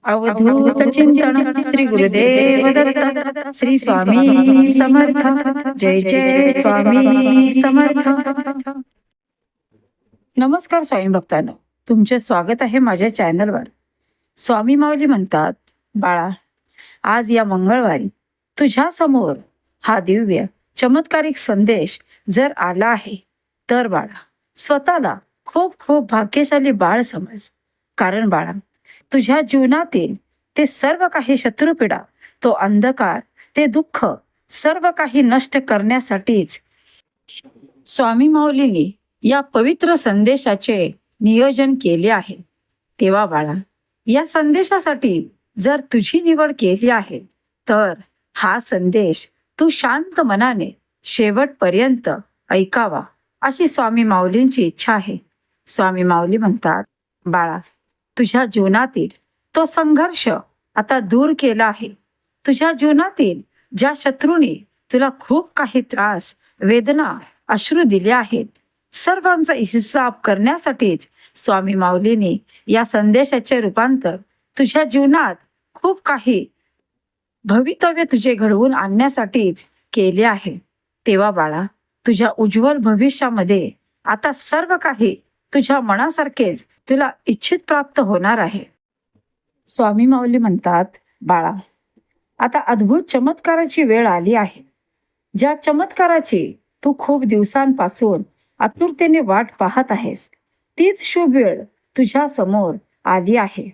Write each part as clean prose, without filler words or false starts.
अवधूत चिंतन श्री गुरुदेव दत्त श्री स्वामी समर्थ जय जय स्वामी समर्थ. नमस्कार स्वामी भक्तांनो, तुमचे स्वागत आहे माझ्या चॅनलवर. स्वामी माऊली म्हणतात, बाळा, आज या मंगळवारी तुझ्या समोर हा दिव्य चमत्कारिक संदेश जर आला आहे तर बाळा, स्वतःला खूप खूप भाग्यशाली बाळ समज. कारण बाळा, तुझ्या जीवनातील ते सर्व काही शत्रुपीडा, तो अंधकार, ते दुःख सर्व काही नष्ट करण्यासाठीच स्वामी माऊलींनी या पवित्र संदेशाचे नियोजन केले आहे. तेव्हा बाळा, या संदेशासाठी जर तुझी निवड केली आहे तर हा संदेश तू शांत मनाने शेवटपर्यंत ऐकावा, अशी स्वामी माऊलींची इच्छा आहे. स्वामी माऊली म्हणतात, बाळा, तुझ्या जीवनातील तो संघर्ष आता दूर केला आहे. तुझ्या जीवनातील ज्या शत्रूंनी तुला खूप काही त्रास, वेदना, अश्रू दिले आहेत, सर्वांचा हिसाब करण्यासाठीच स्वामी माऊलींनी या संदेशाचे रूपांतर तुझ्या जीवनात खूप काही भवितव्य तुझे घडवून आणण्यासाठीच केले आहे. तेव्हा बाळा, तुझ्या उज्ज्वल भविष्यामध्ये आता सर्व काही तुझ्या मनासारखेच तुला इच्छित प्राप्त होणार आहे. स्वामी माऊली म्हणतात, बाळा, आता अद्भुत चमत्काराची वेळ आली आहे. ज्या चमत्काराची तू खूप दिवसांपासून आतुरतेने वाट पाहत आहेस, तीच शुभ वेळ तुझ्या समोर आली आहे.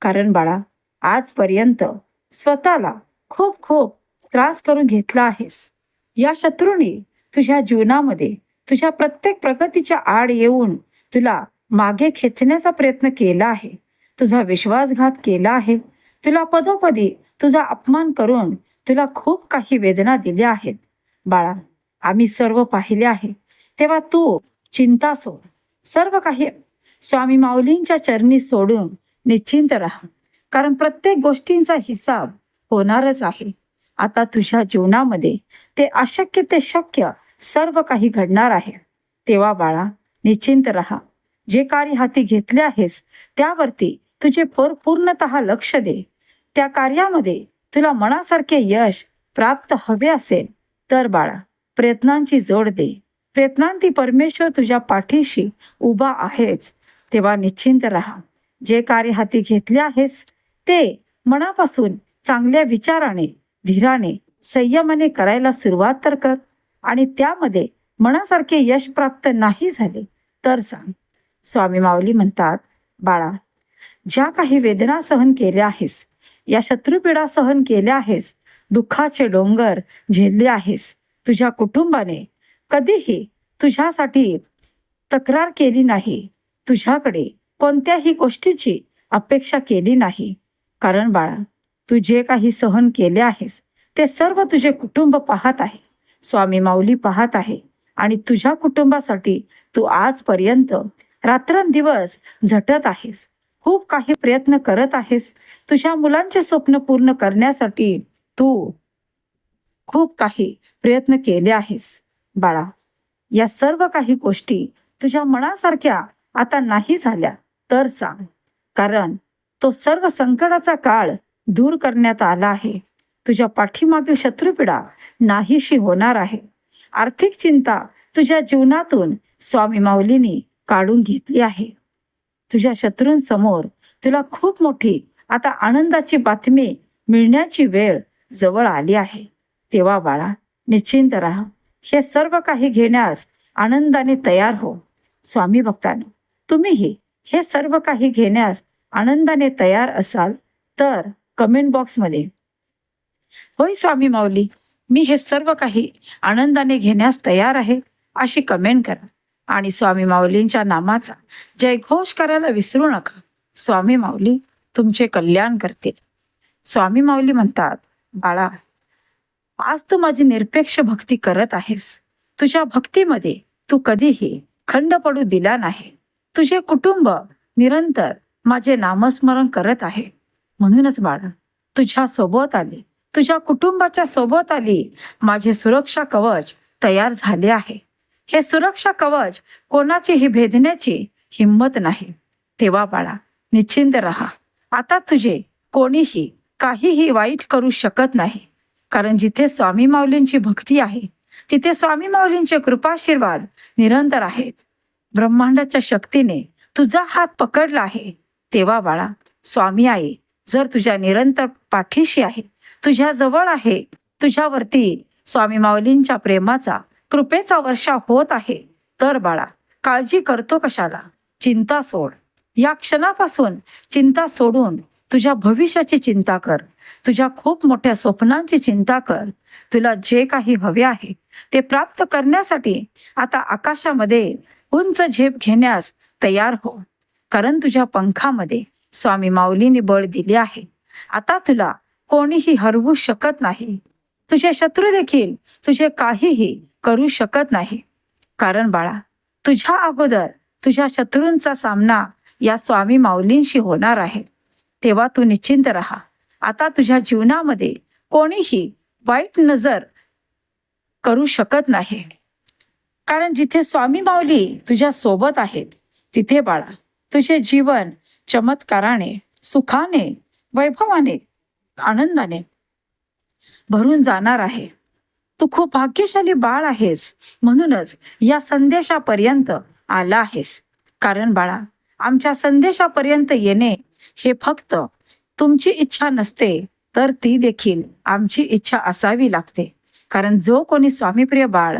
कारण बाळा, आजपर्यंत स्वतःला खूप खूप त्रास करून घेतला आहेस. या शत्रूंनी तुझ्या जीवनामध्ये तुझ्या प्रत्येक प्रगतीच्या आड येऊन तुला मागे खेचण्याचा प्रयत्न केला आहे. तुझा विश्वासघात केला आहे. तुला पदोपदी तुझा अपमान करून तुला खूप काही वेदना दिल्या आहेत. बाळा, आम्ही सर्व पाहिले आहे. तेव्हा तू चिंता सोड, सर्व काही स्वामी माऊलींच्या चरणी सोडून निश्चिंत राहा. कारण प्रत्येक गोष्टींचा हिसाब होणारच आहे. आता तुझ्या जीवनामध्ये ते अशक्य ते शक्य सर्व काही घडणार आहे. तेव्हा बाळा, निश्चिंत राहा. जे कार्य हाती घेतले आहेस त्यावरती तुझे पूर्णतः लक्ष दे. त्या कार्यामध्ये तुला मनासारखे यश प्राप्त हवे असेल तर बाळा, प्रयत्नांची जोड दे. प्रयत्नांती परमेश्वर तुझ्या पाठीशी उभा आहेच. तेव्हा निश्चिंत राहा. जे कार्य हाती घेतले आहेस ते मनापासून चांगल्या विचाराने, धीराने, संयमाने करायला सुरुवात तर कर. आणि त्यामध्ये मनासारखे यश प्राप्त नाही झाले तर सांग. स्वामी माऊली म्हणतात, बाळा, ज्या काही वेदना सहन केल्या आहेस, या शत्रुपीडा सहन केल्या आहेस, दुःखाचे डोंगर झेलले आहेस, तुझ्या कुटुंबाने कधीही तुझ्यासाठी तक्रार केली नाही. तुझ्याकडे कोणत्याही गोष्टीची अपेक्षा केली नाही. कारण बाळा, तू जे काही सहन केले आहेस ते सर्व तुझे कुटुंब पाहत आहे, स्वामी माऊली पाहत आहे. आणि तुझ्या कुटुंबासाठी तू आजपर्यंत रात्रंदिवस झटत आहेस, खूप काही प्रयत्न करत आहेस. तुझ्या मुलांचे स्वप्न पूर्ण करण्यासाठी तू खूप काही प्रयत्न केले आहेस. बाळा, या सर्व काही गोष्टी तुझ्या मनासारख्या आता नाही झाल्या तर सांग. कारण तो सर्व संकटाचा काळ दूर करण्यात आला आहे. तुझ्या पाठीमागील शत्रुपीडा नाहीशी होणार आहे. आर्थिक चिंता तुझ्या जीवनातून स्वामी माऊलींनी काढून घेतली आहे. तुझ्या शत्रूंसमोर तुला खूप मोठी आता आनंदाची बातमी मिळण्याची वेळ जवळ आली आहे. तेव्हा बाळा, निश्चिंत राहा. हे सर्व काही घेण्यास आनंदाने तयार हो. स्वामी भक्तांनो, तुम्हीही हे सर्व काही घेण्यास आनंदाने तयार असाल तर कमेंट बॉक्समध्ये होय स्वामी माऊली, मी हे सर्व काही आनंदाने घेण्यास तयार आहे, अशी कमेंट करा. आणि स्वामी माऊलींच्या नामाचा जयघोष करायला विसरू नका. स्वामी माऊली तुमचे कल्याण करतील. स्वामी माऊली म्हणतात, बाळा, आज तू माझी निरपेक्ष भक्ती करत आहेस. तुझ्या भक्तीमध्ये तू कधीही खंड पडू दिला नाही. तुझे कुटुंब निरंतर माझे नामस्मरण करत आहे. म्हणूनच बाळा, तुझ्या सोबत आली, तुझ्या कुटुंबाच्या सोबत आली माझे सुरक्षा कवच तयार झाले आहे. हे सुरक्षा कवच कोणाचीही भेदण्याची हिंमत नाही. तेव्हा बाळा, निश्चिंत राहा. आता तुझे कोणीही काहीही वाईट करू शकत नाही. कारण जिथे स्वामी माऊलींची भक्ती आहे तिथे स्वामी माऊलींचे कृपाशीर्वाद निरंतर आहेत. ब्रह्मांडाच्या शक्तीने तुझा हात पकडला आहे तेव्हा बाळा, स्वामी आई जर तुझ्या निरंतर पाठीशी आहे, तुझ्या जवळ आहे, तुझ्यावरती स्वामी माऊलींच्या प्रेमाचा कृपेचा वर्षाव होत आहे, तर बाळा काळजी करतो कशाला? चिंता सोड. या क्षणापासून चिंता सोडून तुझ्या भविष्याची चिंता कर. तुझ्या खूप मोठ्या स्वप्नांची चिंता कर. तुला जे काही हवे आहे ते प्राप्त करण्यासाठी आता आकाशामध्ये उंच झेप घेण्यास तयार हो. कारण तुझ्या पंखामध्ये स्वामी माऊलीने बळ दिले आहे. आता तुला कोणीही हरवू शकत नाही. तुझे शत्रू देखील तुझे काहीही करू शकत नाही. कारण बाळा, तुझ्या अगोदर तुझ्या शत्रूंचा सामना या स्वामी माऊलींशी होणार आहे. तेव्हा तू निश्चिंत राहा. आता तुझ्या जीवनामध्ये कोणीही वाईट नजर करू शकत नाही. कारण जिथे स्वामी माऊली तुझ्या सोबत आहेत तिथे बाळा तुझे जीवन चमत्काराने, सुखाने, वैभवाने, आनंदाने भरून जाणार आहे. तू खूप भाग्यशाली बाळ आहेस. म्हणूनच या संदेशापर्यंत आला आहेस. कारण बाळा, आमच्या संदेशापर्यंत येणे हे फक्त तुमची इच्छा नसते, तर ती देखील आमची इच्छा असावी लागते. कारण जो कोणी स्वामीप्रिय बाळ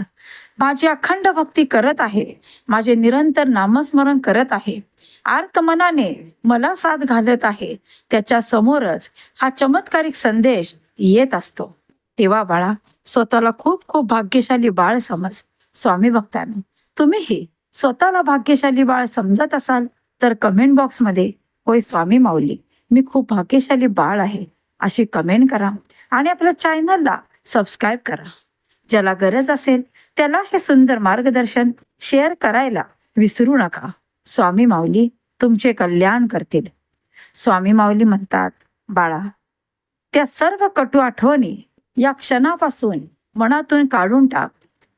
माझी अखंड भक्ती करत आहे, माझे निरंतर नामस्मरण करत आहे, आर्तमनाने मला साथ घालत आहे, त्याच्या समोरच हा चमत्कारिक संदेश येत असतो. तेव्हा बाळा, स्वतःला खूप खूप भाग्यशाली बाळ समज. स्वामी भक्तांनो, तुम्हीही स्वतःला भाग्यशाली बाळ समजत असाल तर कमेंट बॉक्समध्ये होय स्वामी माऊली, मी खूप भाग्यशाली बाळ आहे अशी कमेंट करा आणि आपल्या चॅनलला सबस्क्राईब करा. ज्याला गरज असेल त्याला हे सुंदर मार्गदर्शन शेअर करायला विसरू नका. स्वामी माऊली तुमचे कल्याण करतील. स्वामी माऊली म्हणतात, बाळा, त्या सर्व कटू आठवणी या क्षणापासून मनातून काढून टाक.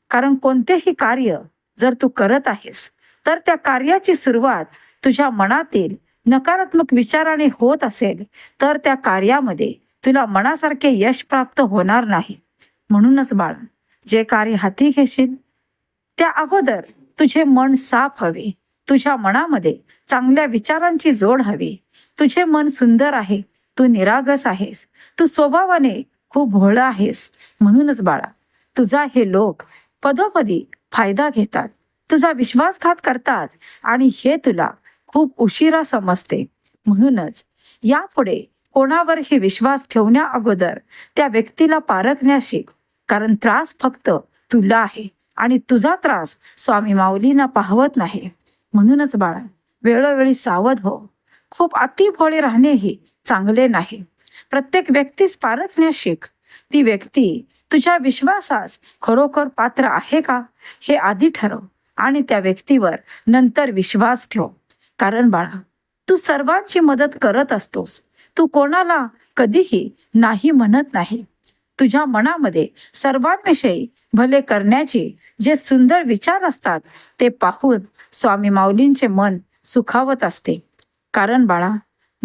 कारण कोणतेही कार्य जर तू करत आहेस तर त्या कार्याची सुरुवात तुझ्या मनातील नकारात्मक विचाराने होत असेल तर त्या कार्यामध्ये तुला मनासारखे यश प्राप्त होणार नाही. म्हणूनच बाळा, जे कार्य हाती घेशील त्या अगोदर तुझे मन साफ हवे. तुझ्या मनामध्ये चांगल्या विचारांची जोड हवी. तुझे मन सुंदर आहे, तू निरागस आहेस, तू स्वभावाने खूप भोळा आहेस. म्हणूनच बाळा, तुझा हे लोक पदोपदी फायदा घेतात, तुझा विश्वासघात करतात आणि हे तुला खूप उशिरा समजते. म्हणूनच यापुढे कोणावरही विश्वास ठेवण्या अगोदर त्या व्यक्तीला पारखण्यास शिक. कारण त्रास फक्त तुला आहे आणि तुझा त्रास स्वामी माऊलींना पाहवत नाही. म्हणूनच बाळा, वेळोवेळी सावध हो. खूप अति भोळे राहणेही चांगले नाही. प्रत्येक व्यक्तीस पारखण्यास शिक. ती व्यक्ती तुझ्या विश्वासास खरोखर पात्र आहे का हे आधी ठरव आणि त्या व्यक्तीवर नंतर विश्वास ठेव. कारण बाळा, तू सर्वांची मदत करत असतोस. तू कोणाला कधीही नाही म्हणत नाही. तुझ्या मनामध्ये सर्वांविषयी भले करण्याचे जे सुंदर विचार असतात ते पाहून स्वामी माऊलींचे मन सुखावत असते. कारण बाळा,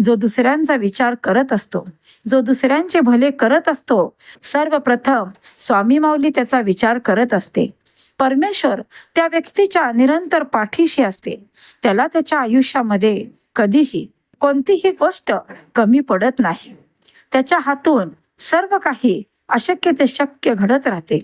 जो दुसऱ्यांचा विचार करत असतो, जो दुसऱ्यांचे भले करत असतो, सर्वप्रथम स्वामी माऊली त्याचा विचार करत असते. परमेश्वर त्या व्यक्तीच्या निरंतर पाठीशी असते. त्याला त्याच्या आयुष्यामध्ये कधीही कोणतीही गोष्ट कमी पडत नाही. त्याच्या हातून सर्व काही अशक्य ते शक्य घडत राहते.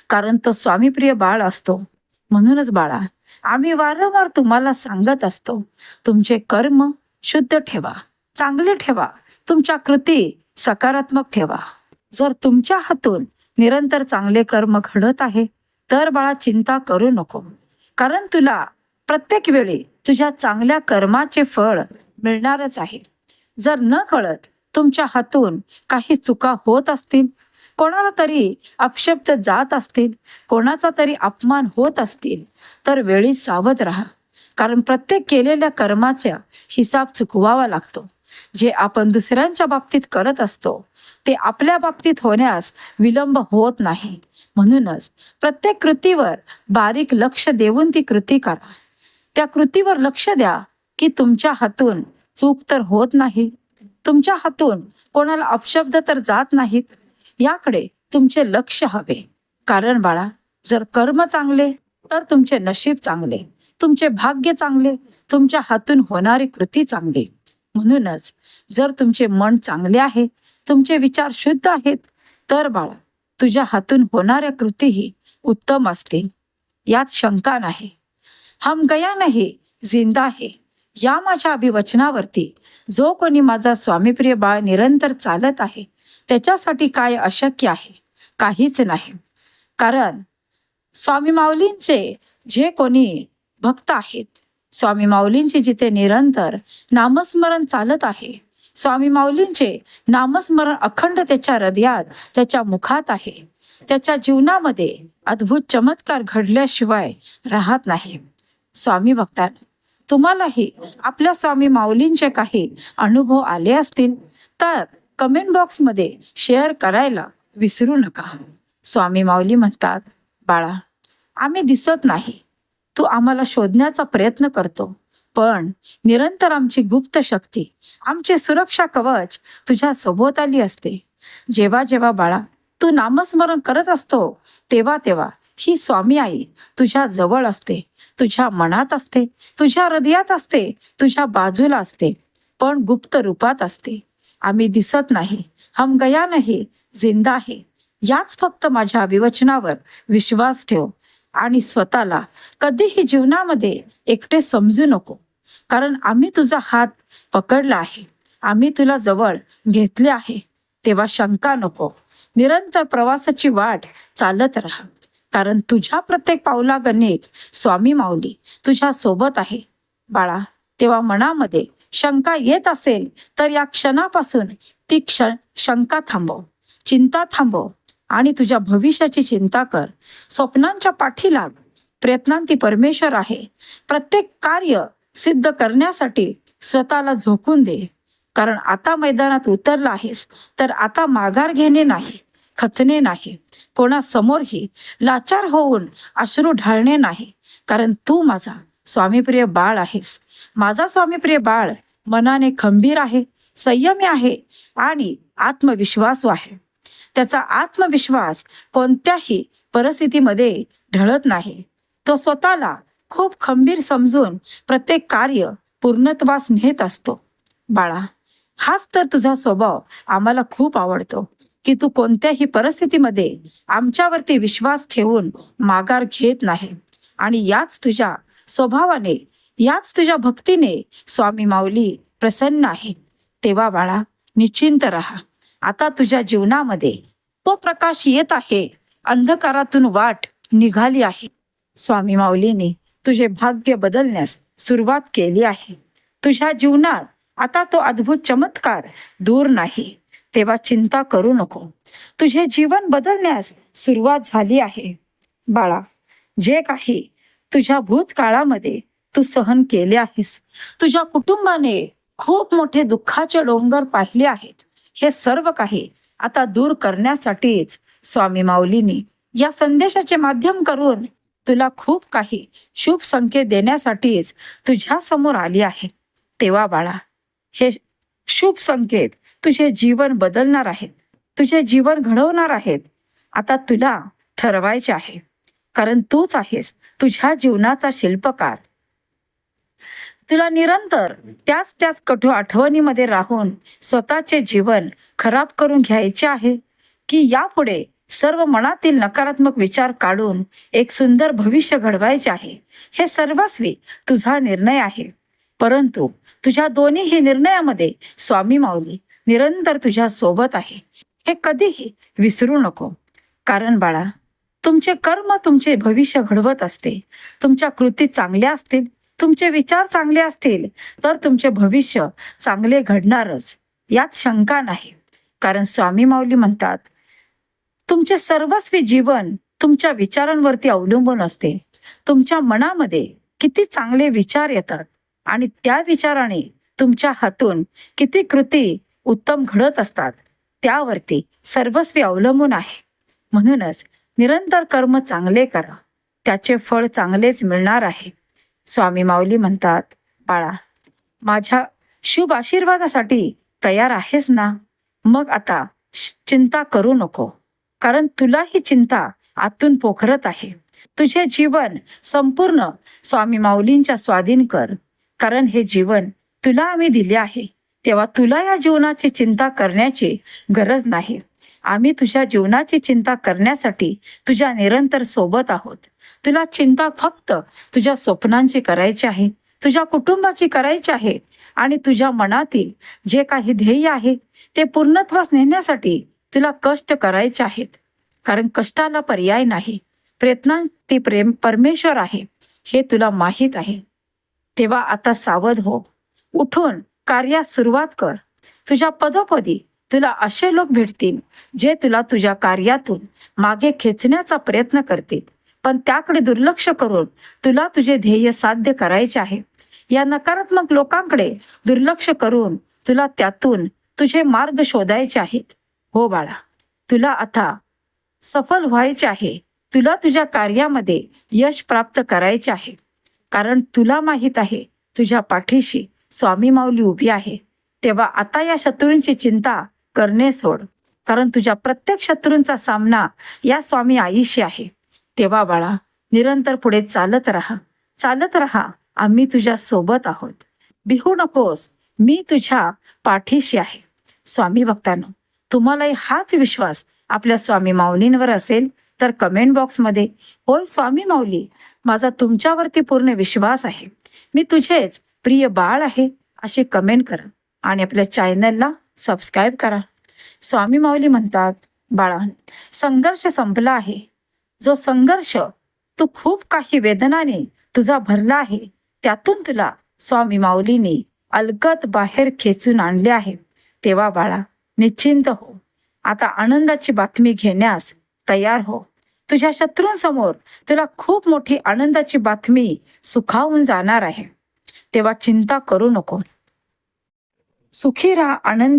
कारण तो स्वामीप्रिय बाळ असतो. म्हणूनच बाळा, आम्ही वारंवार तुम्हाला सांगत असतो, तुमचे कर्म शुद्ध ठेवा, चांगले ठेवा, तुमच्या कृती सकारात्मक ठेवा. जर तुमच्या हातून निरंतर चांगले कर्म घडत आहे तर बाळा चिंता करू नको. कारण तुला प्रत्येक वेळी तुझ्या चांगल्या कर्माचे फळ मिळणारच आहे. जर न कळत तुमच्या हातून काही चुका होत असतील, कोणाला तरी अपशब्द जात असतील, कोणाचा तरी अपमान होत असतील, तर वेळी सावध राहा. कारण प्रत्येक केलेल्या कर्माचा हिसाब चुकवावा लागतो. जे आपण दुसऱ्यांच्या बाबतीत करत असतो ते आपल्या बाबतीत होण्यास विलंब होत नाही. म्हणूनच प्रत्येक कृतीवर बारीक लक्ष देऊन ती कृती करा. त्या कृतीवर लक्ष द्या की तुमच्या हातून चूक तर होत नाही. तुमच्या हातून कोणाला अपशब्द तर जात नाहीत, याकडे तुमचे लक्ष हवे. कारण बाळा, जर कर्म चांगले तर तुमचे नशीब चांगले, तुमचे भाग्य चांगले, तुमच्या हातून होणारी कृती चांगली. म्हणूनच जर तुमचे मन चांगले आहे, तुमचे विचार शुद्ध आहेत, तर बाळा, तुझ्या हातून होणाऱ्या कृतीही उत्तम असतील, यात शंका नाही. हम गया नाही, जिंदा आहे, या माझ्या अभिवचनावरती जो कोणी माझा स्वामीप्रिय बाळ निरंतर चालत आहे, त्याच्यासाठी काय अशक्य आहे? काहीच नाही. कारण स्वामी माऊलींचे जे कोणी भक्त आहेत, स्वामी माऊलींचे जिथे निरंतर नामस्मरण चालत आहे, स्वामी माऊलींचे नामस्मरण अखंड त्याच्या हृदयात, त्याच्या मुखात आहे, त्याच्या जीवनामध्ये अद्भुत चमत्कार घडल्याशिवाय राहत नाही. स्वामी भक्तांनो, तुम्हालाही आपल्या स्वामी माऊलींचे काही अनुभव आले असतील तर कमेंट बॉक्समध्ये शेअर करायला विसरू नका. स्वामी माऊली म्हणतात, बाळा, आम्ही दिसत नाही, तू आम्हाला शोधण्याचा प्रयत्न करतो, पण निरंतर आमची गुप्त शक्ती, आमचे सुरक्षा कवच तुझ्या सभोवताली असते. जेव्हा जेव्हा बाळा तू नामस्मरण करत असतो, तेव्हा तेव्हा ही स्वामी आई तुझ्या जवळ असते, तुझ्या मनात असते, तुझ्या हृदयात असते, तुझ्या बाजूला असते, पण गुप्त रूपात असते. आम्ही दिसत नाही, हम गया नाही, जिंदा आहे, याच फक्त माझ्या अभिवचनावर विश्वास ठेव आणि स्वतःला कधीही जीवनामध्ये एकटे समजू नको. कारण आम्ही तुझा हात पकडला आहे, आम्ही तुला जवळ घेतले आहे, तेव्हा शंका नको. निरंतर प्रवासाची वाट चालत राहा, कारण तुझ्या प्रत्येक पावलागणिक स्वामी माऊली तुझ्या सोबत आहे. बाळा, तेव्हा मनामध्ये शंका येत असेल तर या क्षणापासून ती शंका थांबव, चिंता थांबव आणि तुझ्या भविष्याची चिंता कर. स्वप्नांच्या पाठी लाग, प्रयत्नांती परमेश्वर आहे. प्रत्येक कार्य सिद्ध करण्यासाठी स्वतःला झोकून दे. कारण आता मैदानात उतरला आहेस तर आता माघार घेणे नाही, खचणे नाही, कोणासमोरही लाचार होऊन अश्रू ढाळणे नाही. कारण तू माझा स्वामीप्रिय बाळ आहेस. माझा स्वामीप्रिय बाळ मनाने खंबीर आहे, संयमी आहे आणि आत्मविश्वासू आहे. त्याचा आत्मविश्वास कोणत्याही परिस्थितीमध्ये ढळत नाही. तो स्वतःला खूप खंबीर समजून प्रत्येक कार्य पूर्णत्वास नेत असतो. बाळा, हाच तर तुझा स्वभाव आम्हाला खूप आवडतो, की तू कोणत्याही परिस्थितीमध्ये आमच्यावरती विश्वास ठेवून माघार घेत नाही. आणि याच तुझ्या स्वभावाने, याच तुझ्या भक्तीने स्वामी माऊली प्रसन्न आहे. तेव्हा बाळा, निश्चिंत राहा. आता तुझ्या जीवनामध्ये तो प्रकाश येत आहे, अंधकारातून वाट निघाली आहे. स्वामी माऊलीने तुझे भाग्य बदलण्यास सुरुवात केली आहे. तुझ्या जीवनात आता तो अद्भुत चमत्कार दूर नाही, तेव्हा चिंता करू नको. तुझे जीवन बदलण्यास सुरुवात झाली आहे. बाळा, जे काही तुझ्या भूतकाळामध्ये तू सहन केले आहेस, तुझ्या कुटुंबाने खूप मोठे दुःखाचे डोंगर पाहिले आहेत, हे सर्व काही आता दूर करण्यासाठीच स्वामी माऊलींनी या संदेशाचे माध्यम करून तुला खूप काही शुभ संकेत देण्यासाठीच तुझ्या समोर आली आहे. तेव्हा बाळा, हे शुभ संकेत तुझे जीवन बदलणार आहेत, तुझे जीवन घडवणार आहेत. आता तुला ठरवायचे आहे, कारण तूच आहेस तुझ्या जीवनाचा शिल्पकार. तुला निरंतर त्याच कठोर आठवणीमध्ये राहून स्वतःचे जीवन खराब करून घ्यायचे आहे, की यापुढे सर्व मनातील नकारात्मक विचार काढून एक सुंदर भविष्य घडवायचे आहे? हे सर्वस्वी तुझा निर्णय आहे. परंतु तुझ्या दोन्हीही निर्णयामध्ये स्वामी माऊली निरंतर तुझ्या सोबत आहे, हे कधीही विसरू नको. कारण बाळा, तुमचे कर्म तुमचे भविष्य घडवत असते. तुमच्या कृती चांगल्या असतील, तुमचे विचार चांगले असतील तर तुमचे भविष्य चांगले घडणारच, यात शंका नाही. कारण स्वामी माऊली म्हणतात, तुमचे सर्वस्वी जीवन तुमच्या विचारांवरती अवलंबून असते. तुमच्या मनामध्ये किती चांगले विचार येतात आणि त्या विचाराने तुमच्या हातून किती कृती उत्तम घडत असतात, त्यावरती सर्वस्वी अवलंबून आहे. म्हणूनच निरंतर कर्म चांगले करा, त्याचे फळ चांगलेच मिळणार आहे. स्वामी माऊली म्हणतात, बाळा, माझ्या शुभ आशीर्वादासाठी तयार आहेस ना? मग आता चिंता करू नको, कारण तुला ही चिंता आतून पोखरत आहे. तुझे जीवन संपूर्ण स्वामी माऊलींच्या स्वाधीन कर, कारण हे जीवन तुला आम्ही दिले आहे. तेव्हा तुला या जीवनाची चिंता करण्याची गरज नाही. आम्ही तुझ्या जीवनाची चिंता करण्यासाठी तुझ्या निरंतर सोबत आहोत. तुला चिंता फक्त तुझ्या स्वप्नांची करायची आहे, तुझ्या कुटुंबाची करायची आहे आणि तुझ्या मनातील जे काही ध्येय आहे ते पूर्णत्वास नेण्यासाठी तुला कष्ट करायचे आहेत. कारण कष्टाला पर्याय नाही. प्रयत्नांती प्रेम परमेश्वर आहे हे तुला माहीत आहे. तेव्हा आता सावध हो, उठून कार्यास सुरुवात कर. तुझ्या पदोपदी तुला असे लोक भेटतील जे तुला तुझ्या कार्यातून मागे खेचण्याचा प्रयत्न करतील, पण त्याकडे दुर्लक्ष करून तुला तुझे ध्येय साध्य करायचे आहे. या नकारात्मक लोकांकडे दुर्लक्ष करून तुला त्यातून तुझे मार्ग शोधायचे आहेत. हो बाळा, तुला आता सफल व्हायचे आहे. तुला तुझ्या कार्यामध्ये यश प्राप्त करायचे आहे, कारण तुला माहीत आहे तुझ्या पाठीशी स्वामी माऊली उभी आहे. तेव्हा आता या शत्रूंची चिंता करणे सोड, कारण तुझ्या प्रत्येक शत्रूंचा सामना या स्वामी आईशी आहे. तेव्हा बाळा, निरंतर पुढे चालत राहा, चालत राहा. आम्ही तुझ्या सोबत आहोत. भिवू नकोस, मी तुझ्या पाठीशी आहे. स्वामी भक्तांनो, तुम्हालाही हाच विश्वास आपल्या स्वामी माऊलींवर असेल तर कमेंट बॉक्समध्ये होय स्वामी माऊली, माझा तुमच्यावरती पूर्ण विश्वास आहे, मी तुझेच प्रिय बाळ आहे अशी कमेंट करा आणि आपल्या चॅनलला सबस्क्राईब करा. स्वामी माऊली म्हणतात, बाळा, संघर्ष संपला आहे. जो संघर्ष तू खूप काही वेदनाने तुझा भरला आहे, त्यातून तुला स्वामी माऊलीने अलगद बाहेर खेचून आणले आहे. तेव्हा बाळा, निश्चिंत हो. आता आनंदाची बातमी घेण्यास तयार हो. तुझ्या शत्रूंसमोर तुला खूप मोठी आनंदाची बातमी सुखावून जाणार आहे. तेव्हा चिंता करू नको. सुखी राहा, आनंद